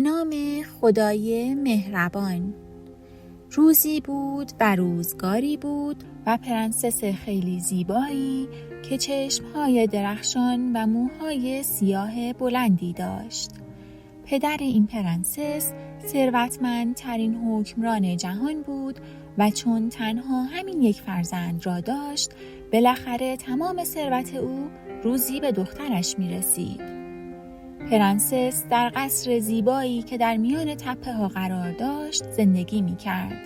نام خدای مهربان. روزی بود و روزگاری بود و پرنسس خیلی زیبایی که چشمهای درخشان و موهای سیاه بلندی داشت. پدر این پرنسس ثروتمندترین حکمران جهان بود و چون تنها همین یک فرزند را داشت، بالاخره تمام ثروت او روزی به دخترش می رسید. پرنسس در قصر زیبایی که در میان تپه ها قرار داشت زندگی می کرد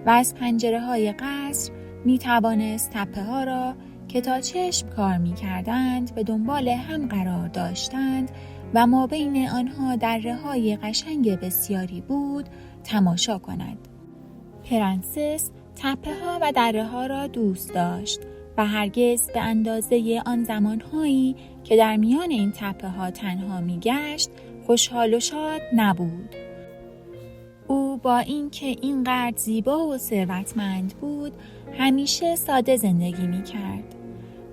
و از پنجره های قصر می توانست تپه ها را که تا چشم کار می کردند به دنبال هم قرار داشتند و ما بین آنها دره های قشنگ بسیاری بود تماشا کند. پرنسس تپه ها و دره ها را دوست داشت و هرگز به اندازه آن زمانهایی که در میان این تپه ها تنها می گشت خوشحال و شاد نبود. او با اینکه اینقدر زیبا و ثروتمند بود همیشه ساده زندگی می کرد.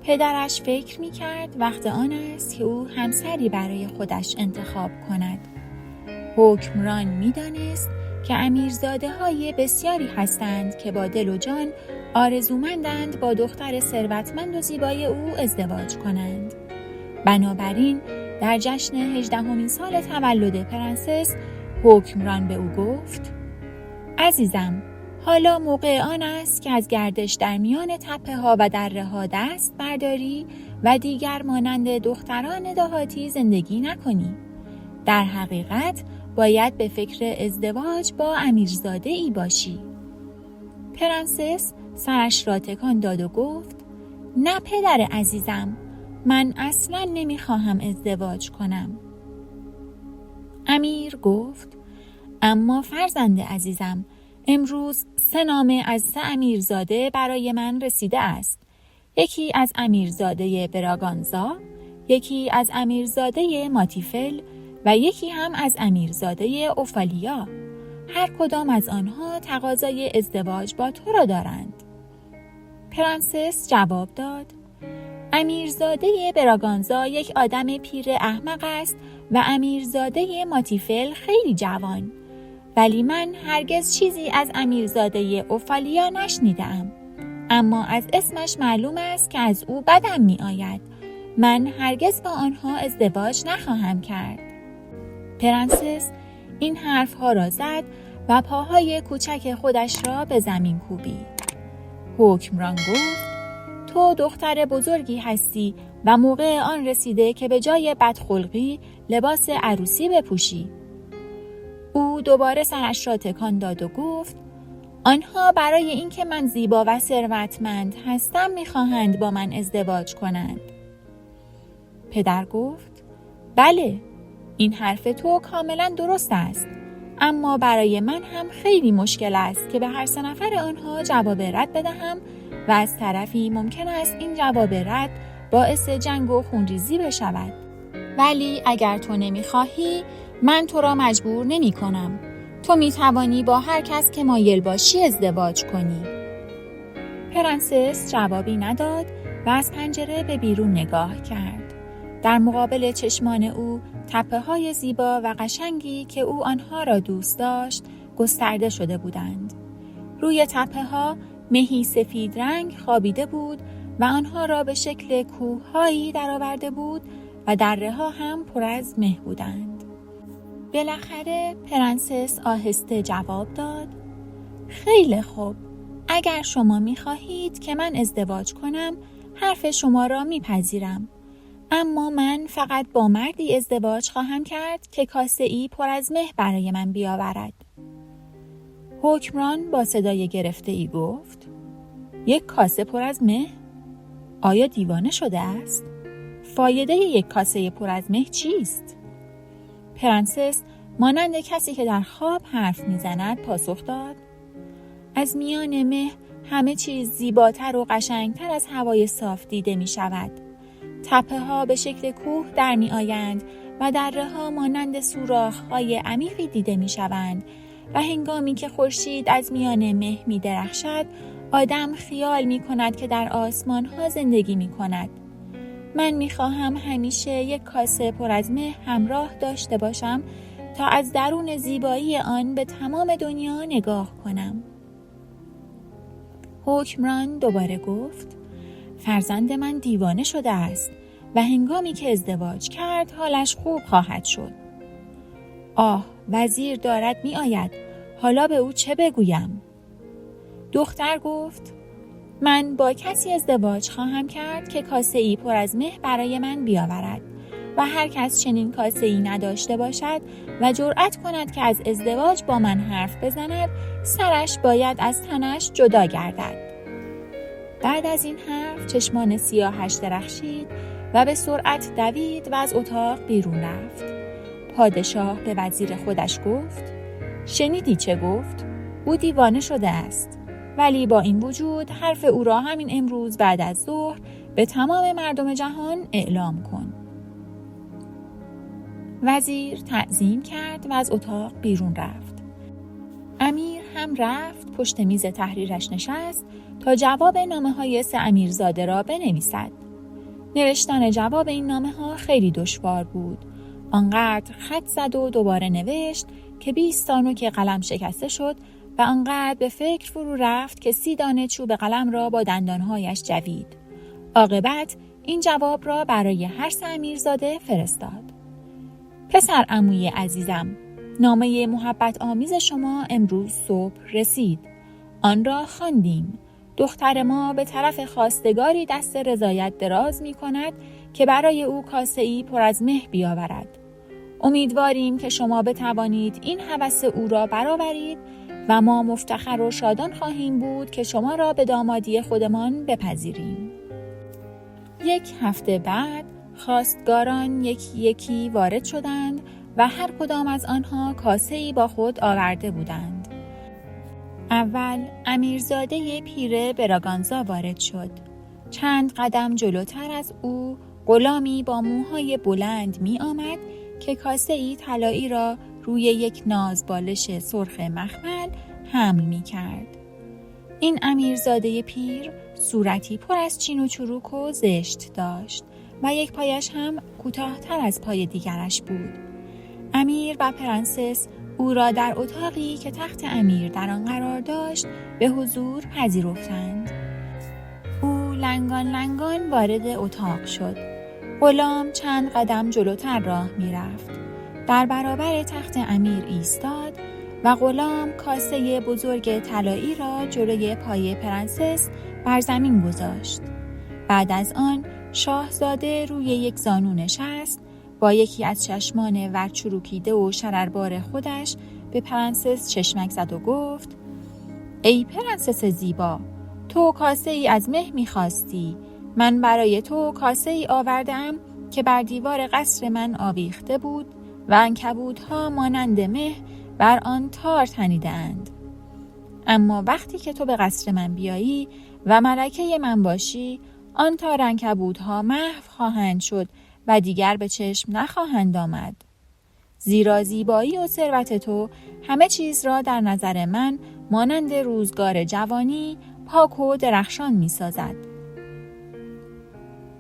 پدرش فکر می کرد وقت آن است که او همسری برای خودش انتخاب کند. حکمران می دانست که امیرزاده های بسیاری هستند که با دل و جان آرزومندند با دختر ثروتمند و زیبای او ازدواج کنند. بنابراین در جشن 18مین سال تولد پرنسس حکمران به او گفت: عزیزم، حالا موقع آن است که از گردش در میان تپه ها و دره ها دست برداری و دیگر مانند دختران دهاتی زندگی نکنی. در حقیقت باید به فکر ازدواج با امیرزاده ای باشی. پرنسس سرش را تکان داد و گفت: نه پدر عزیزم، من اصلاً نمیخواهم ازدواج کنم. امیر گفت: اما فرزند عزیزم، امروز 3 نامه از 3 امیرزاده برای من رسیده است. یکی از امیرزاده براگانزا، یکی از امیرزاده ماتیفل و یکی هم از امیرزاده اوفالیا. هر کدام از آنها تقاضای ازدواج با تو را دارند. پرنسس جواب داد: امیرزاده براگانزا یک آدم پیر احمق است و امیرزاده ماتیفل خیلی جوان، ولی من هرگز چیزی از امیرزاده اوفالیا نشنیدم، اما از اسمش معلوم است که از او بدم می آید. من هرگز با آنها ازدواج نخواهم کرد. پرنسس این حرفها را زد و پاهای کوچک خودش را به زمین کوبید. حکمران گفت: تو دختر بزرگی هستی و موقع آن رسیده که به جای بدخلقی لباس عروسی بپوشی. او دوباره سرش را تکان داد و گفت: آنها برای اینکه من زیبا و ثروتمند هستم می‌خواهند با من ازدواج کنند. پدر گفت: بله، این حرف تو کاملا درست است، اما برای من هم خیلی مشکل است که به هر 3 نفر آنها جواب رد بدهم و از طرفی ممکن است این جواب رد باعث جنگ و خونریزی بشود. ولی اگر تو نمیخواهی من تو را مجبور نمی کنم. تو می توانی با هر کس که مایل باشی ازدواج کنی. پرنسس جوابی نداد و از پنجره به بیرون نگاه کرد. در مقابل چشمان او تپه های زیبا و قشنگی که او آنها را دوست داشت گسترده شده بودند. روی تپه ها مهی سفید رنگ خوابیده بود و آنها را به شکل کوه‌هایی درآورده بود و دره ها هم پر از مه بودند. بالاخره پرنسس آهسته جواب داد: خیلی خوب، اگر شما می‌خواهید که من ازدواج کنم حرف شما را میپذیرم، اما من فقط با مردی ازدواج خواهم کرد که کاسه‌ای پر از مه برای من بیاورد. حکمران با صدای گرفته‌ای گفت: یک کاسه پر از مه؟ آیا دیوانه شده است؟ فایده یک کاسه پر از مه چیست؟ پرنسس مانند کسی که در خواب حرف میزند پاسخ داد: از میان مه همه چیز زیباتر و قشنگتر از هوای صاف دیده می شود. تپه ها به شکل کوه در می آیند و دره ها مانند سوراخ‌های عمیقی دیده می شوند و هنگامی که خورشید از میان مه می درخشد آدم خیال می کند که در آسمان ها زندگی می کند. من می خواهم همیشه یک کاسه پر از مه همراه داشته باشم تا از درون زیبایی آن به تمام دنیا نگاه کنم. حکمران دوباره گفت: فرزند من دیوانه شده است و هنگامی که ازدواج کرد حالش خوب خواهد شد. آه، وزیر دارد می آید. حالا به او چه بگویم؟ دختر گفت: من با کسی ازدواج خواهم کرد که کاسه‌ای پر از مه برای من بیاورد و هر کس چنین کاسه‌ای نداشته باشد و جرأت کند که از ازدواج با من حرف بزند، سرش باید از تنش جدا گردد. بعد از این حرف چشمان سیاهش درخشید و به سرعت دوید و از اتاق بیرون رفت. پادشاه به وزیر خودش گفت: شنیدی چه گفت؟ او دیوانه شده است. ولی با این وجود حرف او را همین امروز بعد از ظهر به تمام مردم جهان اعلام کن. وزیر تعظیم کرد و از اتاق بیرون رفت. امیر هم رفت پشت میز تحریرش نشست تا جواب نامه‌های 3 امیرزاده را بنویسد. نوشتن جواب این نامه‌ها خیلی دشوار بود. آنقدر خط زد و دوباره نوشت که 20 تا نوک قلم شکسته شد و آنقدر به فکر فرو رفت که 30 دانه چوب قلم را با دندانهایش جوید. عاقبت این جواب را برای هر 3 امیرزاده فرستاد. پسر عموی عزیزم، نامه محبت آمیز شما امروز صبح رسید. آن را خواندیم. دختر ما به طرف خواستگاری دست رضایت دراز می کند که برای او کاسه‌ای پر از مه بیاورد. امیدواریم که شما بتوانید این هوس او را برآورید و ما مفتخر و شادان خواهیم بود که شما را به دامادی خودمان بپذیریم. 1 هفته بعد خواستگاران یکی یکی وارد شدند و هر کدام از آنها کاسه‌ای با خود آورده بودند. اول امیرزاده پیر براگانزا وارد شد. چند قدم جلوتر از او غلامی با موهای بلند می آمد که کاسه‌ای طلایی را روی یک نازبالش سرخ مخمل حمل می کرد. این امیرزاده پیر صورتی پر از چین و چروک و زشت داشت و یک پایش هم کوتاه‌تر از پای دیگرش بود. امیر و پرنسس او را در اتاقی که تخت امیر در آن قرار داشت به حضور پذیرفتند. او لنگان لنگان وارد اتاق شد. غلام چند قدم جلوتر راه می رفت. در برابر تخت امیر ایستاد و غلام کاسه بزرگ طلایی را جلوی پای پرنسس بر زمین گذاشت. بعد از آن شاهزاده روی یک زانو نشست، با یکی از چشمان ورچروکیده و شرربار خودش به پرنسس چشمک زد و گفت: ای پرنسس زیبا، تو کاسه ای از مه می‌خواستی. من برای تو کاسه ای آوردم که بر دیوار قصر من آویخته بود و عنکبوت‌ها مانند مه بر آن تار تنیده‌اند. اما وقتی که تو به قصر من بیایی و ملکه من باشی، آن تار عنکبوت‌ها محو خواهند شد و دیگر به چشم نخواهند آمد. زیرا زیبایی و ثروت تو همه چیز را در نظر من مانند روزگار جوانی پاک و درخشان می سازد.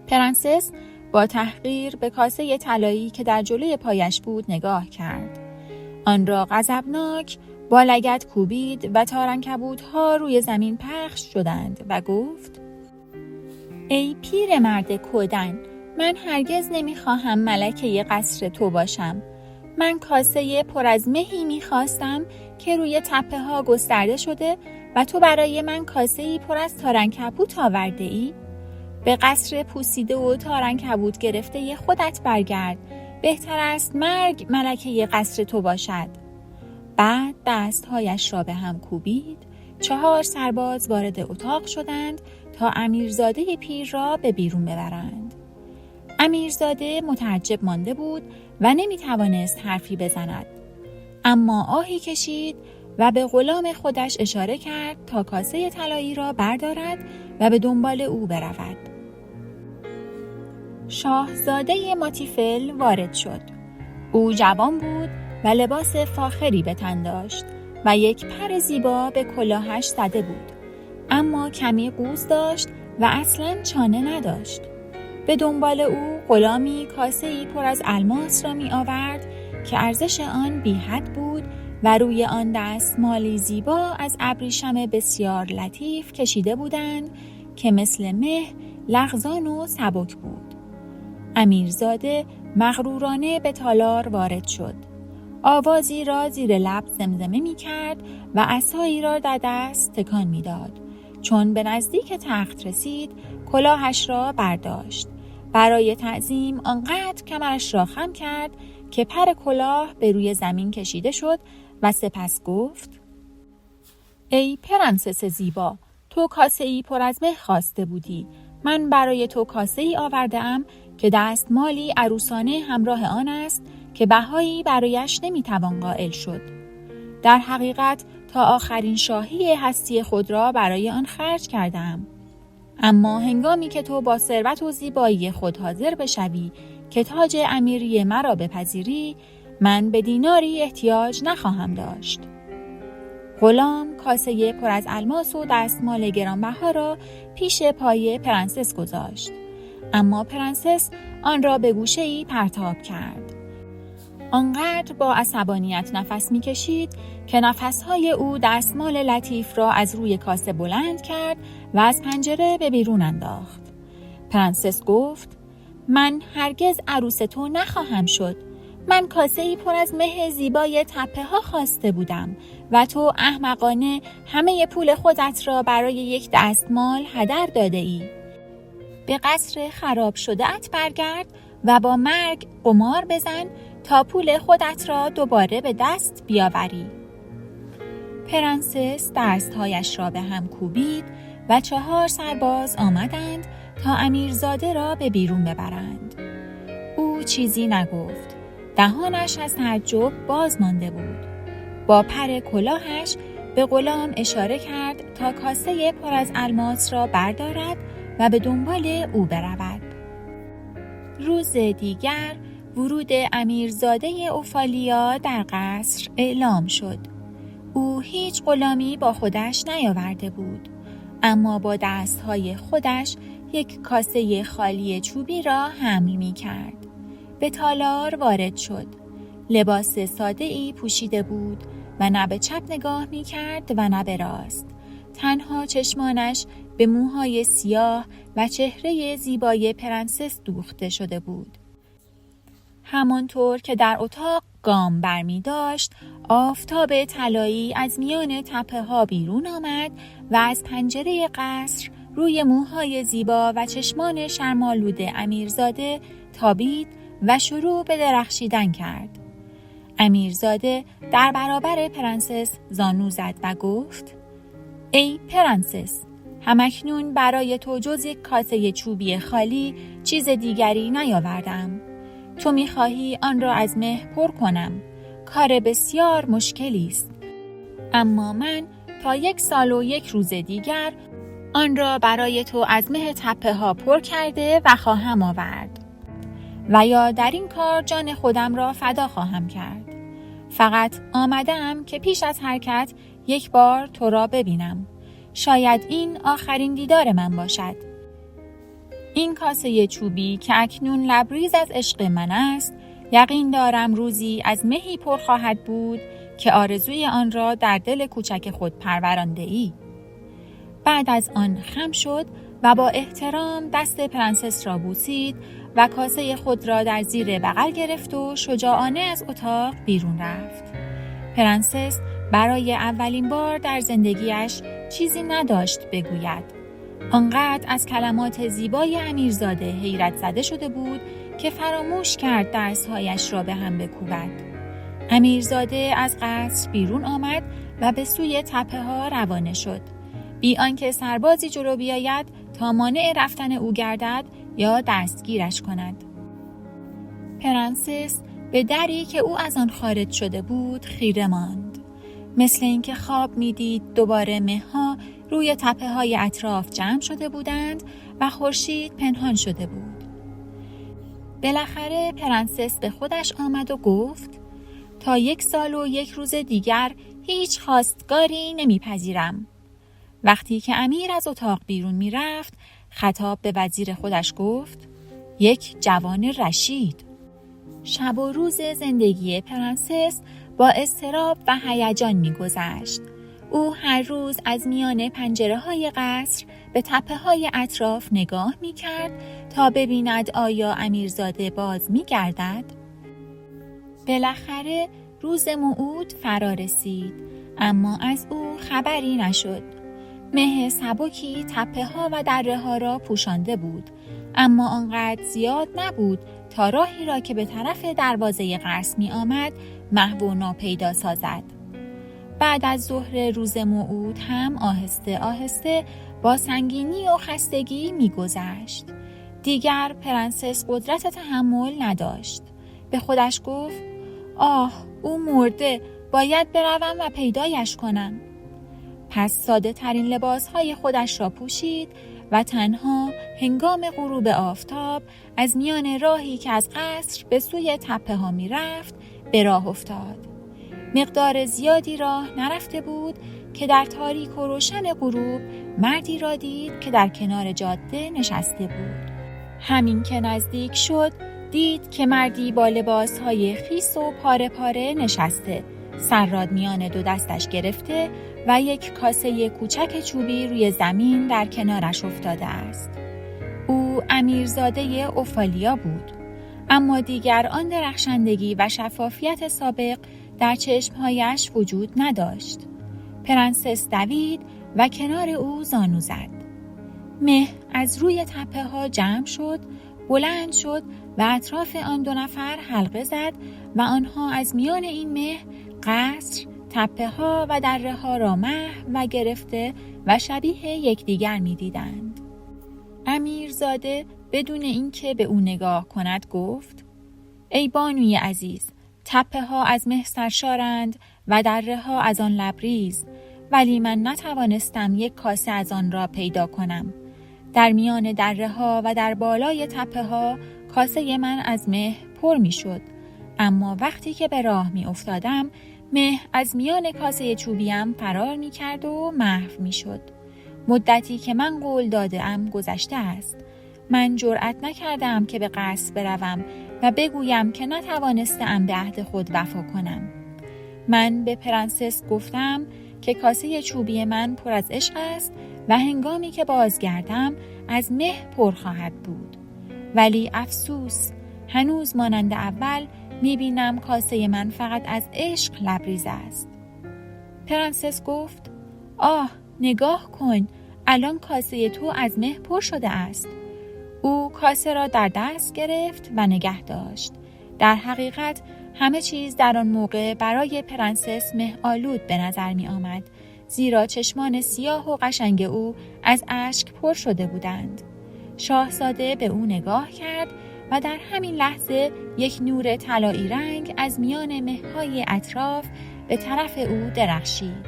پرنسس با تحقیر به کاسه طلایی که در جلوی پایش بود نگاه کرد. آن را غضبناک با لگد کوبید و تار عنکبوت‌ها روی زمین پخش شدند و گفت: ای پیر مرد کودن، من هرگز نمیخواهم ملکه قصر تو باشم. من کاسه پر از مهی میخواستم که روی تپه ها گسترده شده و تو برای من کاسه‌ای پر از تار عنکبوت آورده ای؟ به قصر پوسیده و تار عنکبوت گرفته خودت برگرد. بهتر است مرگ ملکه قصر تو باشد. بعد دستهایش را به هم کوبید. 4 سرباز وارد اتاق شدند تا امیرزاده پیر را به بیرون ببرند. امیرزاده متعجب مانده بود و نمیتوانست حرفی بزند. اما آهی کشید و به غلام خودش اشاره کرد تا کاسه طلایی را بردارد و به دنبال او برود. شاهزاده ماتیفل وارد شد. او جوان بود و لباس فاخری به تن داشت و یک پر زیبا به کلاهش زده بود، اما کمی قوز داشت و اصلاً چانه نداشت. به دنبال او غلامی کاسه‌ای پر از الماس را می آورد که ارزش آن بی حد بود و روی آن دستمالی زیبا از ابریشم بسیار لطیف کشیده بودند که مثل مه لغزان و سبک بود. امیرزاده مغرورانه به تالار وارد شد. آوازی را زیر لب زمزمه می کرد و عصایی را در دست تکان می داد. چون به نزدیک تخت رسید، کلاهش را برداشت. برای تعظیم آنقدر کمرش را خم کرد که پر کلاه به روی زمین کشیده شد و سپس گفت: ای پرنسس زیبا، تو کاسه‌ای پر از مه خواسته بودی. من برای تو کاسه‌ای آورده‌ام که دستمالی عروسانه همراه آن است که بهایی برایش نمیتوان قائل شد. در حقیقت تا آخرین شاهی هستی خود را برای آن خرج کردم. اما هنگامی که تو با ثروت و زیبایی خود حاضر بشوی که تاج امیری مرا بپذیری، من به دیناری احتیاج نخواهم داشت. غلام کاسه پر از الماس و دستمال گرانبها را پیش پای پرنسس گذاشت. اما پرنسس آن را به گوشه‌ای پرتاب کرد. آنقدر با عصبانیت نفس می‌کشید که نفس‌های او دستمال لطیف را از روی کاسه بلند کرد و از پنجره به بیرون انداخت. پرنسس گفت: من هرگز عروس تو نخواهم شد. من کاسه‌ای پر از مه زیبای تپه‌ها خواسته بودم و تو احمقانه همه پول خودت را برای یک دستمال هدر داده ای. به قصر خراب شده‌ات برگرد و با مرگ قمار بزن تا پول خودت را دوباره به دست بیاوری. پرنسس دستهایش را به هم کوبید و 4 سرباز آمدند تا امیرزاده را به بیرون ببرند. او چیزی نگفت. دهانش از تعجب باز مانده بود. با پر کلاهش به غلام اشاره کرد تا کاسه پر از الماس را بردارد و به دنبال او برود. روز دیگر ورود امیرزاده اوفالیا در قصر اعلام شد. او هیچ غلامی با خودش نیاورده بود، اما با دستهای خودش یک کاسه خالی چوبی را حمل می کرد. به تالار وارد شد. لباس ساده‌ای پوشیده بود و نه به چپ نگاه می کرد و نه به راست. تنها چشمانش به موهای سیاه و چهره زیبای پرنسس دوخته شده بود. همانطور که در اتاق گام برمی داشت، آفتاب طلایی از میان تپه ها بیرون آمد و از پنجره قصر روی موهای زیبا و چشمان شرم‌آلود امیرزاده تابید و شروع به درخشیدن کرد. امیرزاده در برابر پرنسس زانو زد و گفت: ای پرنسس، همکنون برای تو جز یک کاسه چوبی خالی چیز دیگری نیاوردم. تو می‌خواهی آن را از مه پر کنم. کار بسیار مشکلی است. اما من تا 1 سال و 1 روز دیگر آن را برای تو از مه تپه ها پر کرده و خواهم آورد. و یا در این کار جان خودم را فدا خواهم کرد. فقط آمدم که پیش از حرکت 1 بار تو را ببینم. شاید این آخرین دیدار من باشد. این کاسه چوبی که اکنون لبریز از عشق من است، یقین دارم روزی از مهی پر خواهد بود که آرزوی آن را در دل کوچک خود پرورانده ای. بعد از آن خم شد و با احترام دست پرنسس را بوسید و کاسه خود را در زیر بغل گرفت و شجاعانه از اتاق بیرون رفت. پرنسس برای اولین بار در زندگیش چیزی نداشت بگوید. آنقدر از کلمات زیبای امیرزاده حیرت زده شده بود که فراموش کرد دستهایش را به هم بکوبد. امیرزاده از قصر بیرون آمد و به سوی تپه ها روانه شد، بی آنکه سربازی جلو بیاید تا مانع رفتن او گردد یا دستگیرش کند. پرنسس به دری که او از آن خارج شده بود خیره ماند. مثل اینکه خواب می‌دید دوباره مه‌ها روی تپه‌های اطراف جمع شده بودند و خورشید پنهان شده بود. بالاخره پرنسس به خودش آمد و گفت: تا 1 سال و 1 روز دیگر هیچ خواستگاری نمیپذیرم. وقتی که امیر از اتاق بیرون میرفت، خطاب به وزیر خودش گفت: یک جوان رشید. شب و روز زندگی پرنسس با اضطراب و هیجان می‌گذشت. او هر روز از میان پنجره‌های قصر به تپه‌های اطراف نگاه می‌کرد تا ببیند آیا امیرزاده باز می‌گردد. بالاخره روز موعود فرا رسید، اما از او خبری نشد. مه سبکی تپه‌ها و دره‌ها را پوشانده بود، اما آنقدر زیاد نبود تا راهی را که به طرف دروازه قصر می آمد محو و ناپیدا سازد. بعد از ظهر روز موعود هم آهسته آهسته با سنگینی و خستگی می گذشت. دیگر پرنسس قدرت تحمل نداشت. به خودش گفت آه، او مرده، باید بروم و پیدایش کنم. پس ساده ترین لباسهای خودش را پوشید و تنها هنگام غروب آفتاب از میان راهی که از قصر به سوی تپه ها می رفت به راه افتاد. مقدار زیادی راه نرفته بود که در تاریک و روشن غروب مردی را دید که در کنار جاده نشسته بود. همین که نزدیک شد دید که مردی با لباسهای خیس و پاره پاره نشسته، سرراد میان دو دستش گرفته و یک کاسه کوچک چوبی روی زمین در کنارش افتاده است. او امیرزاده اوفالیا بود، اما دیگر آن درخشندگی و شفافیت سابق در چشمهایش وجود نداشت. پرنسس دوید و کنار او زانو زد. مه از روی تپه ها جمع شد، بلند شد و اطراف آن دو نفر حلقه زد و آنها از میان این مه قصر، تپه ها و دره ها را محو و گرفته و شبیه یکدیگر می دیدند. امیرزاده بدون اینکه به او نگاه کند گفت ای بانوی عزیز، تپه ها از مه سرشارند و دره ها از آن لبریز، ولی من نتوانستم یک کاسه از آن را پیدا کنم. در میان دره ها و در بالای تپه ها کاسه من از مه پر می شد، اما وقتی که به راه می افتادم مه از میان کاسه چوبیم فرار می کرد و محو می شد. مدتی که من قول داده ام گذشته است. من جرأت نکردم که به قصر بروم و بگویم که نتوانستم به عهد خود وفا کنم. من به پرنسس گفتم که کاسه چوبی من پر از عشق است و هنگامی که بازگردم از مه پر خواهد بود. ولی افسوس، هنوز مانند اول میبینم کاسه من فقط از عشق لبریز است. پرنسس گفت آه، نگاه کن، الان کاسه تو از مه پر شده است. او کاسه را در دست گرفت و نگه داشت. در حقیقت همه چیز در آن موقع برای پرنسس مه آلود به نظر می آمد، زیرا چشمان سیاه و قشنگ او از اشک پر شده بودند. شاهزاده به او نگاه کرد و در همین لحظه یک نور طلایی رنگ از میان مه‌های اطراف به طرف او درخشید.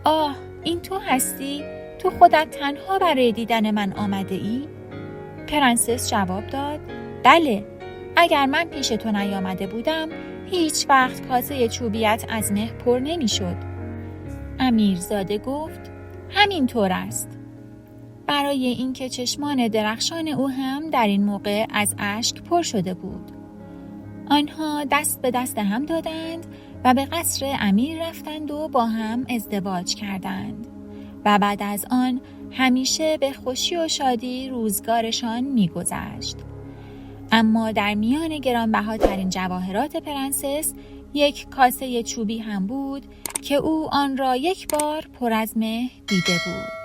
آه، این تو هستی؟ تو خودت تنها برای دیدن من آمده ای؟ پرنسس جواب داد بله، اگر من پیش تو نیامده بودم هیچ وقت کاسه چوبیت از مه پر نمی شد. امیرزاده گفت همین طور است. برای اینکه چشمان درخشان او هم در این موقع از اشک پر شده بود. آنها دست به دست هم دادند و به قصر امیر رفتند و با هم ازدواج کردند و بعد از آن همیشه به خوشی و شادی روزگارشان می‌گذشت. اما در میان گرانبهاترین جواهرات پرنسس یک کاسه چوبی هم بود که او آن را یک بار پر از مه دیده بود.